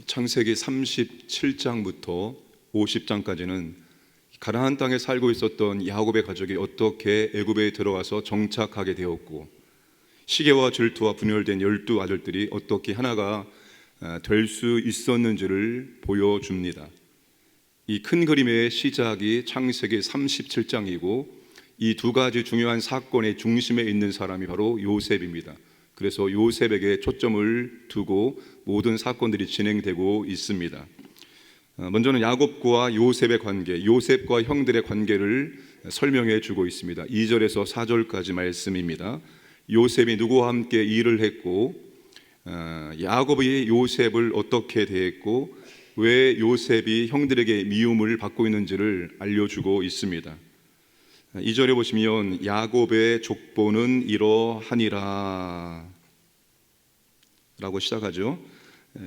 창세기 37장부터 50장까지는 가나안 땅에 살고 있었던 야곱의 가족이 어떻게 애굽에 들어가서 정착하게 되었고, 시계와 질투와 분열된 12아들들이 어떻게 하나가 될 수 있었는지를 보여줍니다. 이 큰 그림의 시작이 창세기 37장이고, 이 두 가지 중요한 사건의 중심에 있는 사람이 바로 요셉입니다. 그래서 요셉에게 초점을 두고 모든 사건들이 진행되고 있습니다. 먼저는 야곱과 요셉의 관계, 요셉과 형들의 관계를 설명해 주고 있습니다. 2절에서 4절까지 말씀입니다. 요셉이 누구와 함께 일을 했고, 야곱이 요셉을 어떻게 대했고, 왜 요셉이 형들에게 미움을 받고 있는지를 알려주고 있습니다. 2절에 보시면 야곱의 족보는 이러하니라 라고 시작하죠.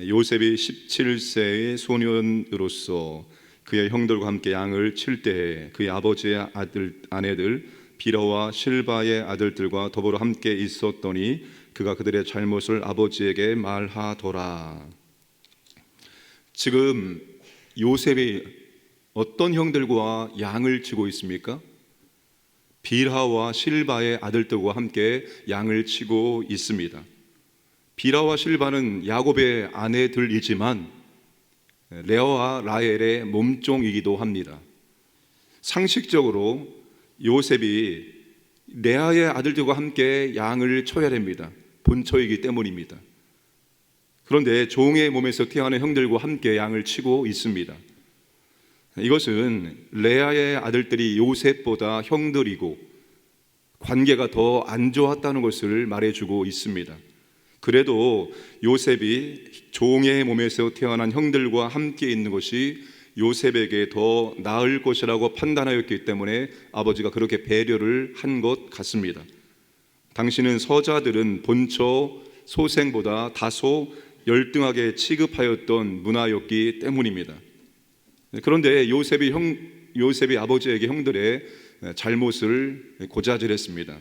요셉이 17세의 소년으로서 그의 형들과 함께 양을 칠 때에 그의 아버지의 아내들 비라와 실바의 아들들과 더불어 함께 있었더니 그가 그들의 잘못을 아버지에게 말하더라. 지금 요셉이 어떤 형들과 양을 치고 있습니까? 비라와 실바의 아들들과 함께 양을 치고 있습니다. 비라와 실바는 야곱의 아내들이지만 레아와 라헬의 몸종이기도 합니다. 상식적으로 요셉이 레아의 아들들과 함께 양을 쳐야 됩니다. 본처이기 때문입니다. 그런데 종의 몸에서 태어난 형들과 함께 양을 치고 있습니다. 이것은 레아의 아들들이 요셉보다 형들이고 관계가 더 안 좋았다는 것을 말해주고 있습니다. 그래도 요셉이 종의 몸에서 태어난 형들과 함께 있는 것이 요셉에게 더 나을 것이라고 판단하였기 때문에 아버지가 그렇게 배려를 한 것 같습니다. 당시는 서자들은 본처 소생보다 다소 열등하게 취급하였던 문화였기 때문입니다. 그런데 요셉이 아버지에게 형들의 잘못을 고자질했습니다.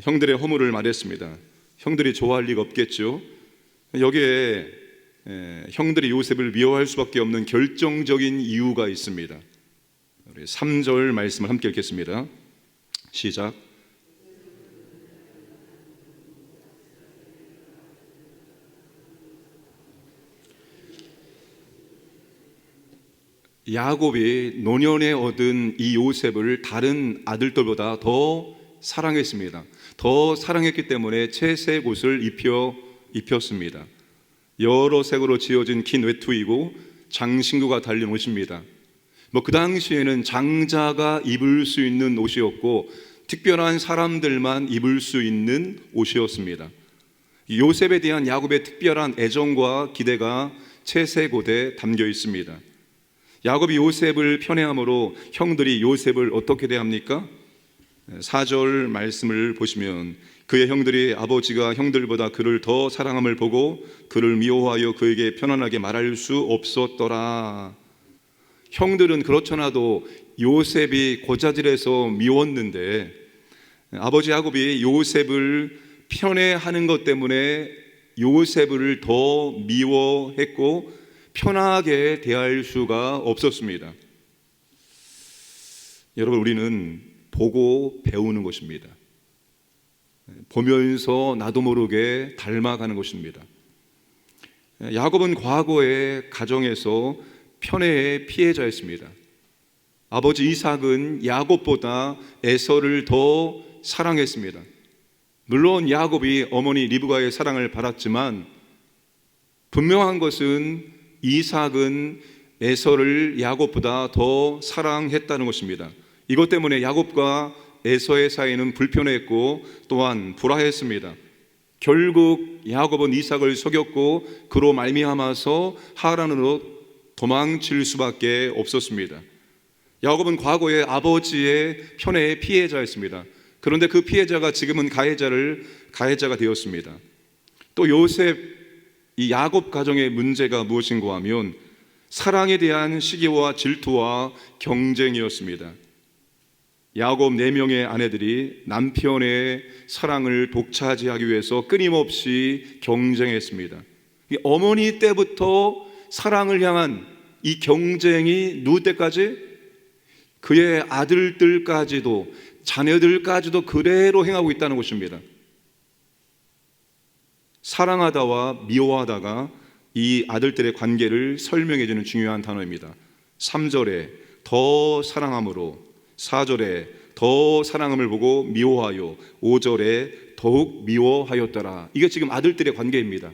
형들의 허물을 말했습니다. 형들이 좋아할 리가 없겠죠. 여기에 형들이 요셉을 미워할 수밖에 없는 결정적인 이유가 있습니다. 우리 3절 말씀을 함께 읽겠습니다. 시작. 야곱이 노년에 얻은 이 요셉을 다른 아들들보다 더 사랑했습니다. 더 사랑했기 때문에 채색 옷을 입혔습니다. 여러 색으로 지어진 긴 외투이고 장신구가 달린 옷입니다. 그 당시에는 장자가 입을 수 있는 옷이었고 특별한 사람들만 입을 수 있는 옷이었습니다. 요셉에 대한 야곱의 특별한 애정과 기대가 채색 옷에 담겨 있습니다. 야곱이 요셉을 편애함으로 형들이 요셉을 어떻게 대합니까? 4절 말씀을 보시면 그의 형들이 아버지가 형들보다 그를 더 사랑함을 보고 그를 미워하여 그에게 편안하게 말할 수 없었더라. 형들은 그렇잖아도 요셉이 고자질해서 미웠는데 아버지 야곱이 요셉을 편애하는 것 때문에 요셉을 더 미워했고 편하게 대할 수가 없었습니다. 여러분, 우리는 보고 배우는 것입니다. 보면서 나도 모르게 닮아가는 것입니다. 야곱은 과거의 가정에서 편애의 피해자였습니다. 아버지 이삭은 야곱보다 에서를 더 사랑했습니다. 물론 야곱이 어머니 리브가의 사랑을 받았지만 분명한 것은 이삭은 에서를 야곱보다 더 사랑했다는 것입니다. 이것 때문에 야곱과 에서의 사이는 불편했고 또한 불화했습니다. 결국 야곱은 이삭을 속였고 그로 말미암아서 하란으로 도망칠 수밖에 없었습니다. 야곱은 과거에 아버지의 편애의 피해자였습니다. 그런데 그 피해자가 지금은 가해자가 되었습니다. 또 이 야곱 가정의 문제가 무엇인가 하면 사랑에 대한 시기와 질투와 경쟁이었습니다. 야곱 4명의 아내들이 남편의 사랑을 독차지하기 위해서 끊임없이 경쟁했습니다. 어머니 때부터 사랑을 향한 이 경쟁이 누구 때까지? 그의 아들들까지도, 자녀들까지도 그대로 행하고 있다는 것입니다. 사랑하다와 미워하다가 이 아들들의 관계를 설명해 주는 중요한 단어입니다. 3절에 더 사랑함으로, 4절에 더 사랑함을 보고 미워하여, 5절에 더욱 미워하였더라. 이게 지금 아들들의 관계입니다.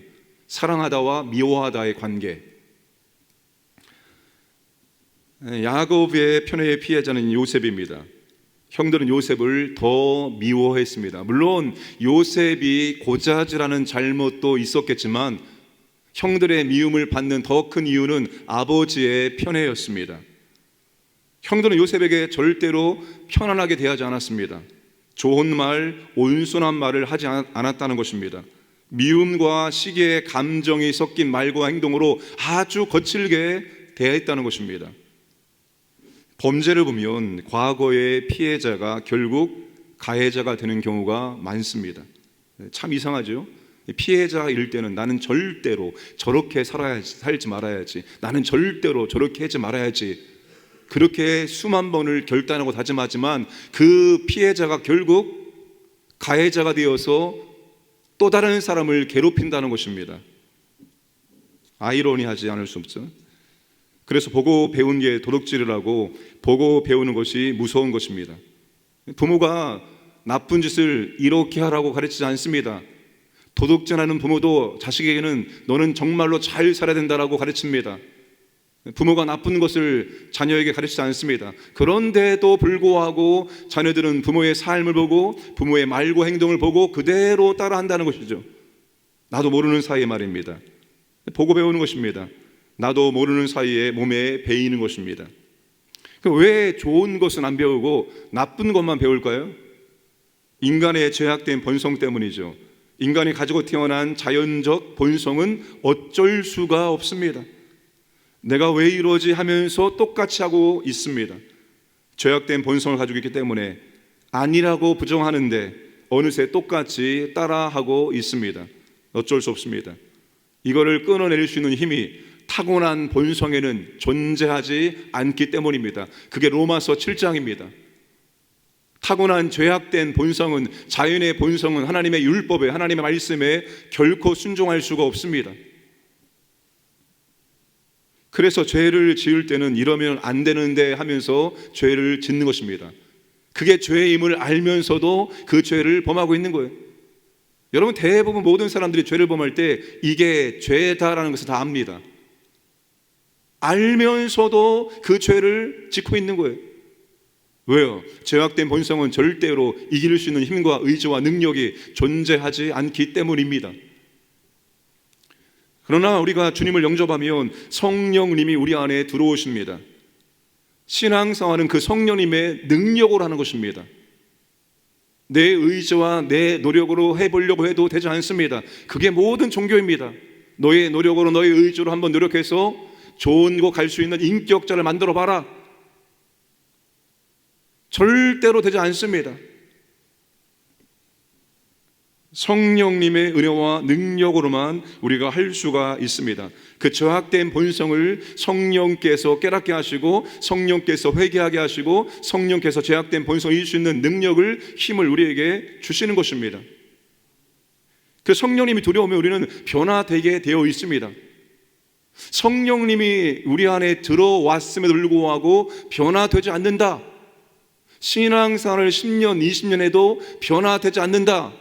사랑하다와 미워하다의 관계. 야곱의 편애의 피해자는 요셉입니다. 형들은 요셉을 더 미워했습니다. 물론 요셉이 고자질하는 잘못도 있었겠지만 형들의 미움을 받는 더 큰 이유는 아버지의 편애였습니다. 형들은 요셉에게 절대로 편안하게 대하지 않았습니다. 좋은 말, 온순한 말을 하지 않았다는 것입니다. 미움과 시기의 감정이 섞인 말과 행동으로 아주 거칠게 대했다는 것입니다. 범죄를 보면 과거의 피해자가 결국 가해자가 되는 경우가 많습니다. 참 이상하죠? 피해자일 때는 나는 절대로 저렇게 살지 말아야지, 나는 절대로 저렇게 하지 말아야지, 그렇게 수만 번을 결단하고 다짐하지만 그 피해자가 결국 가해자가 되어서 또 다른 사람을 괴롭힌다는 것입니다. 아이러니하지 않을 수 없죠. 그래서 보고 배운 게 도둑질을 하고 보고 배우는 것이 무서운 것입니다. 부모가 나쁜 짓을 이렇게 하라고 가르치지 않습니다. 도둑질하는 부모도 자식에게는 너는 정말로 잘 살아야 된다라고 가르칩니다. 부모가 나쁜 것을 자녀에게 가르치지 않습니다. 그런데도 불구하고 자녀들은 부모의 삶을 보고 부모의 말과 행동을 보고 그대로 따라한다는 것이죠. 나도 모르는 사이에 말입니다. 보고 배우는 것입니다. 나도 모르는 사이에 몸에 배이는 것입니다. 왜 좋은 것은 안 배우고 나쁜 것만 배울까요? 인간의 죄악된 본성 때문이죠. 인간이 가지고 태어난 자연적 본성은 어쩔 수가 없습니다. 내가 왜 이러지 하면서 똑같이 하고 있습니다. 죄악된 본성을 가지고 있기 때문에 아니라고 부정하는데 어느새 똑같이 따라하고 있습니다. 어쩔 수 없습니다. 이거를 끊어낼 수 있는 힘이 타고난 본성에는 존재하지 않기 때문입니다. 그게 로마서 7장입니다. 타고난 죄악된 본성은, 자연의 본성은 하나님의 율법에, 하나님의 말씀에 결코 순종할 수가 없습니다. 그래서 죄를 지을 때는 이러면 안 되는데 하면서 죄를 짓는 것입니다. 그게 죄임을 알면서도 그 죄를 범하고 있는 거예요. 여러분, 대부분 모든 사람들이 죄를 범할 때 이게 죄다라는 것을 다 압니다. 알면서도 그 죄를 짓고 있는 거예요. 왜요? 죄악된 본성은 절대로 이길 수 있는 힘과 의지와 능력이 존재하지 않기 때문입니다. 그러나 우리가 주님을 영접하면 성령님이 우리 안에 들어오십니다. 신앙생활은 그 성령님의 능력으로 하는 것입니다. 내 의지와 내 노력으로 해보려고 해도 되지 않습니다. 그게 모든 종교입니다. 너의 노력으로, 너의 의지로 한번 노력해서 좋은 곳 갈 수 있는 인격자를 만들어 봐라. 절대로 되지 않습니다. 성령님의 은혜와 능력으로만 우리가 할 수가 있습니다. 그 죄악된 본성을 성령께서 깨닫게 하시고, 성령께서 회개하게 하시고, 성령께서 죄악된 본성을 이길 수 있는 능력을, 힘을 우리에게 주시는 것입니다. 그 성령님이 들어오면 우리는 변화되게 되어 있습니다. 성령님이 우리 안에 들어왔음에도 불구하고 변화되지 않는다, 신앙생활을 10년, 20년 해도 변화되지 않는다,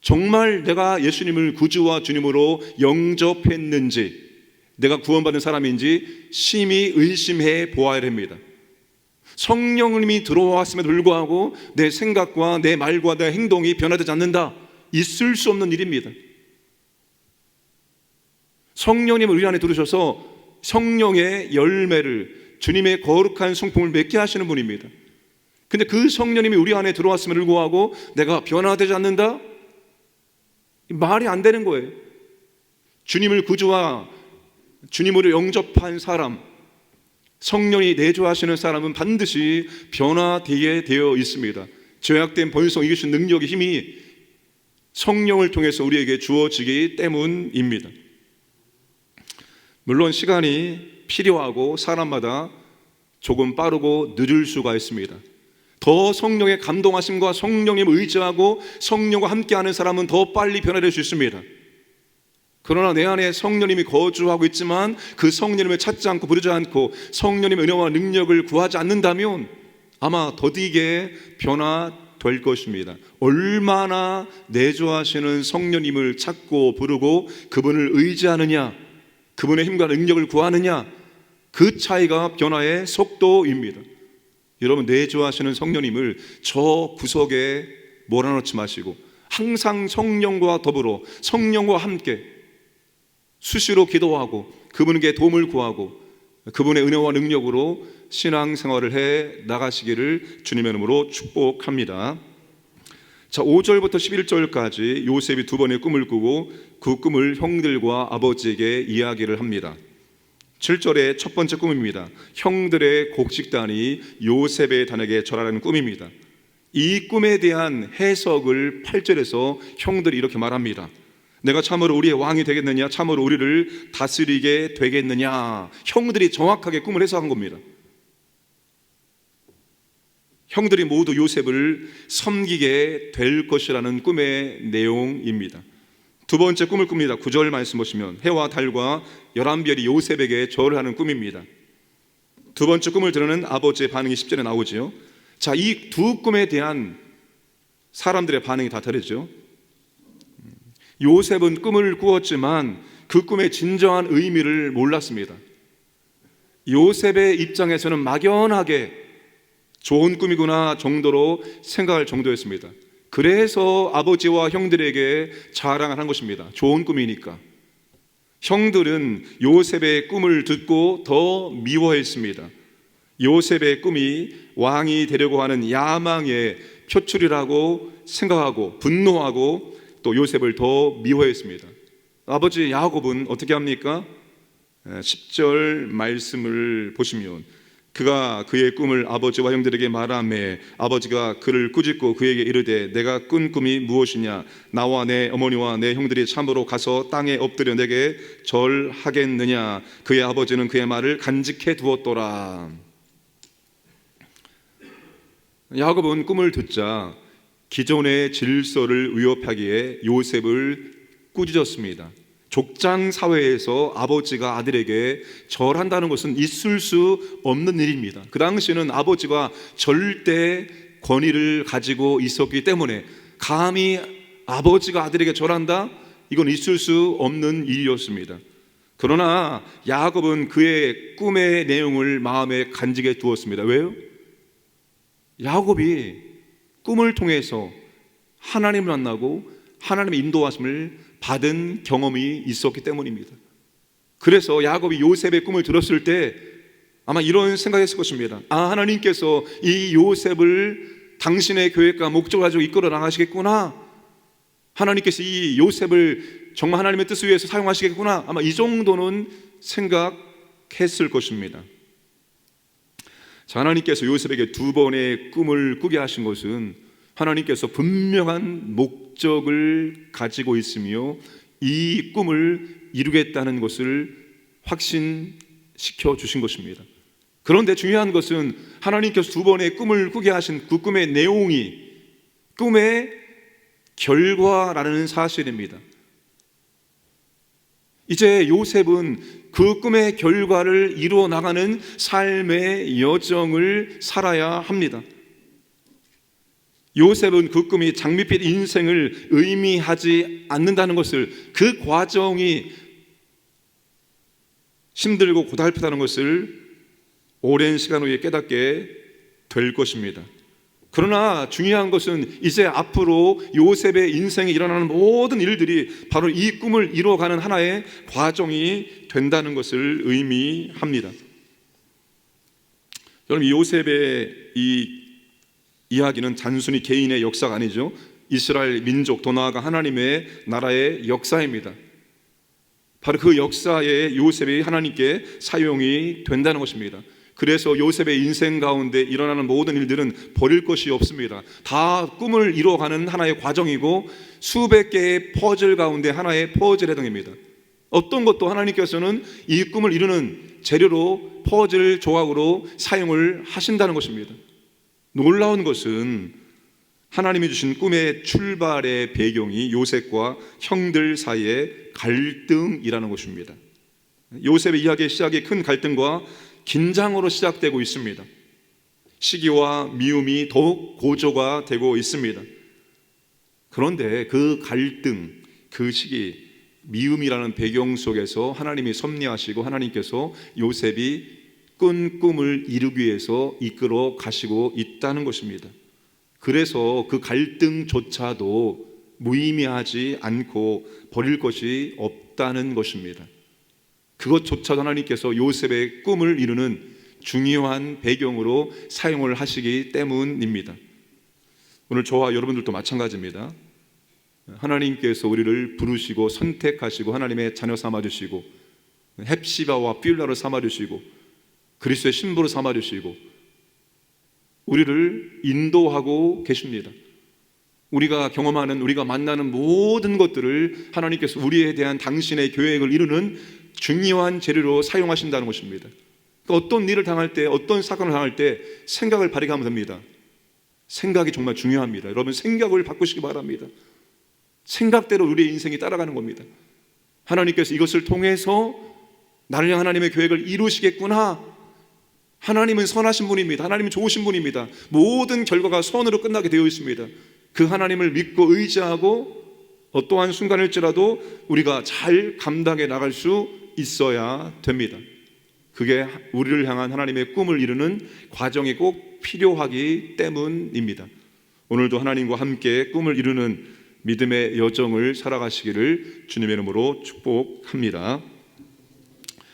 정말 내가 예수님을 구주와 주님으로 영접했는지, 내가 구원받은 사람인지 심히 의심해 보아야 됩니다. 성령님이 들어왔음에도 불구하고 내 생각과 내 말과 내 행동이 변화되지 않는다, 있을 수 없는 일입니다. 성령님을 우리 안에 들으셔서 성령의 열매를, 주님의 거룩한 성품을 맺게 하시는 분입니다. 근데 그 성령님이 우리 안에 들어왔음에도 불구하고 내가 변화되지 않는다? 말이 안 되는 거예요. 주님을 구주와 주님으로 영접한 사람, 성령이 내주하시는 사람은 반드시 변화되게 되어 있습니다. 죄악된 본성 이기신 능력의 힘이 성령을 통해서 우리에게 주어지기 때문입니다. 물론 시간이 필요하고 사람마다 조금 빠르고 늦을 수가 있습니다. 더 성령의 감동하심과 성령님 의지하고 성령과 함께하는 사람은 더 빨리 변화될 수 있습니다. 그러나 내 안에 성령님이 거주하고 있지만 그 성령님을 찾지 않고 부르지 않고 성령님의 은혜와 능력을 구하지 않는다면 아마 더디게 변화될 것입니다. 얼마나 내주하시는 성령님을 찾고 부르고 그분을 의지하느냐, 그분의 힘과 능력을 구하느냐, 그 차이가 변화의 속도입니다. 여러분, 내주하시는 성령님을 저 구석에 몰아넣지 마시고 항상 성령과 더불어 성령과 함께 수시로 기도하고 그분에게 도움을 구하고 그분의 은혜와 능력으로 신앙생활을 해 나가시기를 주님의 이름으로 축복합니다. 자, 5절부터 11절까지 요셉이 두 번의 꿈을 꾸고 그 꿈을 형들과 아버지에게 이야기를 합니다. 7절의 첫 번째 꿈입니다. 형들의 곡식단이 요셉의 단에게 절하라는 꿈입니다. 이 꿈에 대한 해석을 8절에서 형들이 이렇게 말합니다. 내가 참으로 우리의 왕이 되겠느냐, 참으로 우리를 다스리게 되겠느냐. 형들이 정확하게 꿈을 해석한 겁니다. 형들이 모두 요셉을 섬기게 될 것이라는 꿈의 내용입니다. 두 번째 꿈을 꿉니다. 9절 말씀 보시면 해와 달과 11별이 요셉에게 절하는 꿈입니다. 두 번째 꿈을 들으는 아버지의 반응이 10절에 나오지요. 자, 이 두 꿈에 대한 사람들의 반응이 다 다르죠. 요셉은 꿈을 꾸었지만 그 꿈의 진정한 의미를 몰랐습니다. 요셉의 입장에서는 막연하게 좋은 꿈이구나 정도로 생각할 정도였습니다. 그래서 아버지와 형들에게 자랑을 한 것입니다. 좋은 꿈이니까. 형들은 요셉의 꿈을 듣고 더 미워했습니다. 요셉의 꿈이 왕이 되려고 하는 야망의 표출이라고 생각하고 분노하고 또 요셉을 더 미워했습니다. 아버지 야곱은 어떻게 합니까? 10절 말씀을 보시면 그가 그의 꿈을 아버지와 형들에게 말하매 아버지가 그를 꾸짖고 그에게 이르되 내가 꾼 꿈이 무엇이냐? 나와 내 어머니와 내 형들이 참으로 가서 땅에 엎드려 내게 절하겠느냐? 그의 아버지는 그의 말을 간직해 두었더라. 야곱은 꿈을 듣자 기존의 질서를 위협하기에 요셉을 꾸짖었습니다. 족장 사회에서 아버지가 아들에게 절한다는 것은 있을 수 없는 일입니다. 그 당시에는 아버지가 절대 권위를 가지고 있었기 때문에 감히 아버지가 아들에게 절한다? 이건 있을 수 없는 일이었습니다. 그러나 야곱은 그의 꿈의 내용을 마음에 간직해 두었습니다. 왜요? 야곱이 꿈을 통해서 하나님을 만나고 하나님의 인도하심을 받은 경험이 있었기 때문입니다. 그래서 야곱이 요셉의 꿈을 들었을 때 아마 이런 생각했을 것입니다. 아, 하나님께서 이 요셉을 당신의 계획과 목적을 가지고 이끌어 나가시겠구나. 하나님께서 이 요셉을 정말 하나님의 뜻을 위해서 사용하시겠구나. 아마 이 정도는 생각했을 것입니다. 자, 하나님께서 요셉에게 두 번의 꿈을 꾸게 하신 것은 하나님께서 분명한 목적을 가지고 있으며 이 꿈을 이루겠다는 것을 확신시켜 주신 것입니다. 그런데 중요한 것은 하나님께서 두 번의 꿈을 꾸게 하신 그 꿈의 내용이 꿈의 결과라는 사실입니다. 이제 요셉은 그 꿈의 결과를 이루어 나가는 삶의 여정을 살아야 합니다. 요셉은 그 꿈이 장밋빛 인생을 의미하지 않는다는 것을, 그 과정이 힘들고 고달프다는 것을 오랜 시간 후에 깨닫게 될 것입니다. 그러나 중요한 것은 이제 앞으로 요셉의 인생에 일어나는 모든 일들이 바로 이 꿈을 이루어가는 하나의 과정이 된다는 것을 의미합니다. 여러분, 요셉의 이 이야기는 단순히 개인의 역사가 아니죠. 이스라엘 민족, 더 나아가 하나님의 나라의 역사입니다. 바로 그 역사에 요셉이 하나님께 사용이 된다는 것입니다. 그래서 요셉의 인생 가운데 일어나는 모든 일들은 버릴 것이 없습니다. 다 꿈을 이루어가는 하나의 과정이고 수백 개의 퍼즐 가운데 하나의 퍼즐 해당입니다. 어떤 것도 하나님께서는 이 꿈을 이루는 재료로 퍼즐 조각으로 사용을 하신다는 것입니다. 놀라운 것은 하나님이 주신 꿈의 출발의 배경이 요셉과 형들 사이의 갈등이라는 것입니다. 요셉의 이야기의 시작이 큰 갈등과 긴장으로 시작되고 있습니다. 시기와 미움이 더욱 고조가 되고 있습니다. 그런데 그 갈등, 그 시기, 미움이라는 배경 속에서 하나님이 섭리하시고 하나님께서 요셉이 꾼 꿈을 이루기 위해서 이끌어 가시고 있다는 것입니다. 그래서 그 갈등조차도 무의미하지 않고 버릴 것이 없다는 것입니다. 그것조차도 하나님께서 요셉의 꿈을 이루는 중요한 배경으로 사용을 하시기 때문입니다. 오늘 저와 여러분들도 마찬가지입니다. 하나님께서 우리를 부르시고 선택하시고 하나님의 자녀 삼아주시고 헵시바와 비울라로 삼아주시고 그리스도의 신부로 삼아주시고 우리를 인도하고 계십니다. 우리가 경험하는, 우리가 만나는 모든 것들을 하나님께서 우리에 대한 당신의 계획을 이루는 중요한 재료로 사용하신다는 것입니다. 그러니까 어떤 일을 당할 때, 어떤 사건을 당할 때 생각을 발휘하면 됩니다. 생각이 정말 중요합니다. 여러분, 생각을 바꾸시기 바랍니다. 생각대로 우리의 인생이 따라가는 겁니다. 하나님께서 이것을 통해서 나를 향한 하나님의 계획을 이루시겠구나. 하나님은 선하신 분입니다. 하나님은 좋으신 분입니다. 모든 결과가 선으로 끝나게 되어 있습니다. 그 하나님을 믿고 의지하고 어떠한 순간일지라도 우리가 잘 감당해 나갈 수 있어야 됩니다. 그게 우리를 향한 하나님의 꿈을 이루는 과정이 꼭 필요하기 때문입니다. 오늘도 하나님과 함께 꿈을 이루는 믿음의 여정을 살아가시기를 주님의 이름으로 축복합니다.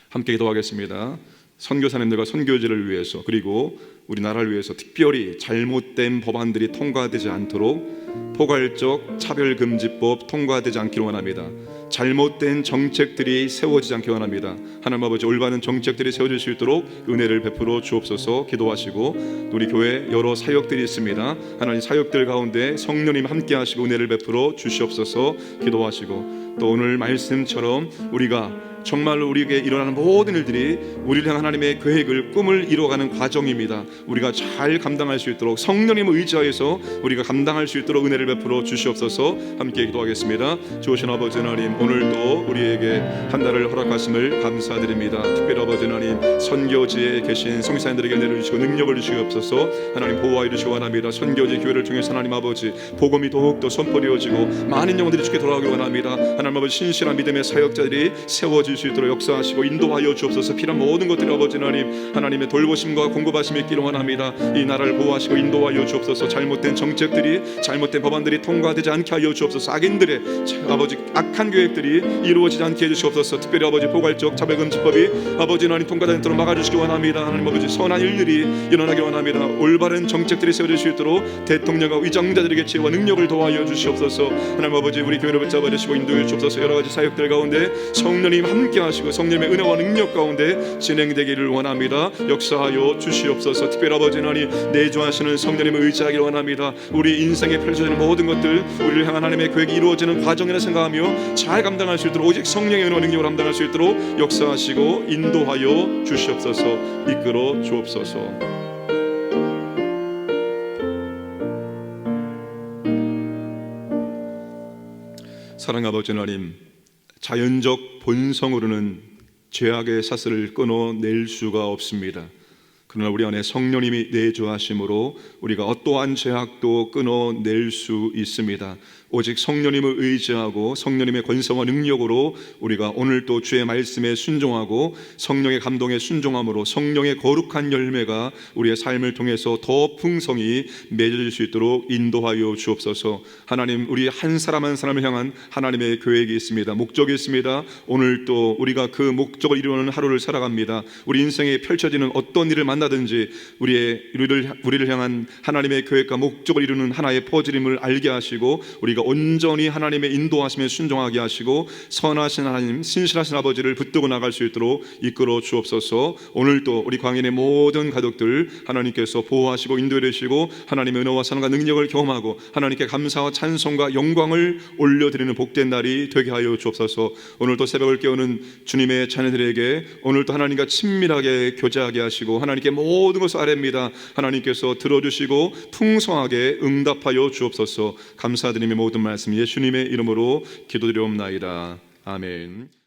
함께 기도하겠습니다. 선교사님들과 선교지를 위해서, 그리고 우리나라를 위해서 특별히 잘못된 법안들이 통과되지 않도록 포괄적 차별금지법 통과되지 않기를 원합니다. 잘못된 정책들이 세워지지 않기 원합니다. 하나님 아버지, 올바른 정책들이 세워질 수 있도록 은혜를 베풀어 주옵소서. 기도하시고, 우리 교회 여러 사역들이 있습니다. 하나님, 사역들 가운데 성령님 함께 하시고 은혜를 베풀어 주시옵소서. 기도하시고, 또 오늘 말씀처럼 우리가 정말로 우리에게 일어나는 모든 일들이 우리를 향한 하나님의 계획을, 꿈을 이루어가는 과정입니다. 우리가 잘 감당할 수 있도록 성령님을 의지하여서 우리가 감당할 수 있도록 은혜를 베풀어 주시옵소서. 함께 기도하겠습니다. 좋으신 아버지 하나님, 오늘도 우리에게 한 달을 허락하심을 감사드립니다. 특별히 아버지 하나님, 선교지에 계신 성교사님들에게 은혜를 주시고 능력을 주시옵소서. 하나님, 보호하여 주시기 원합니다. 선교지 교회를 통해서 하나님 아버지 복음이 더욱더 선포되어지고 많은 영혼들이 주께 돌아가기 원합니다. 하나님 아버지, 신실한 믿음의 사역자들이 세워질 수 있도록 역사하시고 인도하여 주옵소서. 필요한 모든 것들이 아버지 하나님, 하나님의 돌보심과 공급하심이 있기를 원합니다. 이 나라를 보호하시고 인도하여 주옵소서. 잘못된 정책들이, 잘못된 법안들이 통과되지 않게 하여 주옵소서. 악인들의 아버지 악한 계획들이 이루어지지 않게 해주시옵소서. 특별히 아버지 포괄적 차별금지법이 아버지 하나님 통과되지 않도록 막아주시기 원합니다. 하나님 아버지, 선한 일들이 일어나기 원합니다. 올바른 정책들이 세워질 수 있도록 대통령과 위정자들에게 지혜와 능력을 도와여 주시옵소서. 하나님 아버지, 우리 교회를 붙잡아 주시고 인도해 주옵소서. 여러 가지 사역들 가운데 성령님 함께 하시고 성령의 은혜와 능력 가운데 진행되기를 원합니다. 역사하여 주시옵소서. 특별히 아버지 하나님, 내주하시는 성령님을 의지하기를 원합니다. 우리 인생에 펼쳐지는 모든 것들, 우리를 향한 하나님의 계획이 이루어지는 과정이라 생각하며 잘 감당할 수 있도록, 오직 성령의 은혜와 능력을 감당할 수 있도록 역사하시고 인도하여 주시옵소서. 이끌어 주옵소서. 사랑하는 아버지 하나님, 자연적 본성으로는 죄악의 사슬을 끊어낼 수가 없습니다. 그러나 우리 안에 성령님이 내주하심으로 우리가 어떠한 죄악도 끊어낼 수 있습니다. 오직 성령님을 의지하고 성령님의 권세와 능력으로 우리가 오늘도 주의 말씀에 순종하고 성령의 감동에 순종함으로 성령의 거룩한 열매가 우리의 삶을 통해서 더 풍성히 맺어질 수 있도록 인도하여 주옵소서. 하나님, 우리 한 사람 한 사람을 향한 하나님의 계획이 있습니다. 목적이 있습니다. 오늘도 우리가 그 목적을 이루는 하루를 살아갑니다. 우리 인생에 펼쳐지는 어떤 일을 만나든지 우리를 향한 하나님의 계획과 목적을 이루는 하나의 퍼즐임을 알게 하시고 우리가 우리가 온전히 하나님의 인도하심에 순종하게 하시고 선하신 하나님, 신실하신 아버지를 붙들고 나갈 수 있도록 이끌어 주옵소서. 오늘도 우리 광인의 모든 가족들 하나님께서 보호하시고 인도해 주시고 하나님의 은혜와 사랑과 능력을 경험하고 하나님께 감사와 찬송과 영광을 올려드리는 복된 날이 되게 하여 주옵소서. 오늘도 새벽을 깨우는 주님의 자녀들에게 오늘도 하나님과 친밀하게 교제하게 하시고 하나님께 모든 것을 아뢰입니다. 하나님께서 들어주시고 풍성하게 응답하여 주옵소서. 감사드리며 모든 말씀 예수님의 이름으로 기도드리옵나이다. 아멘.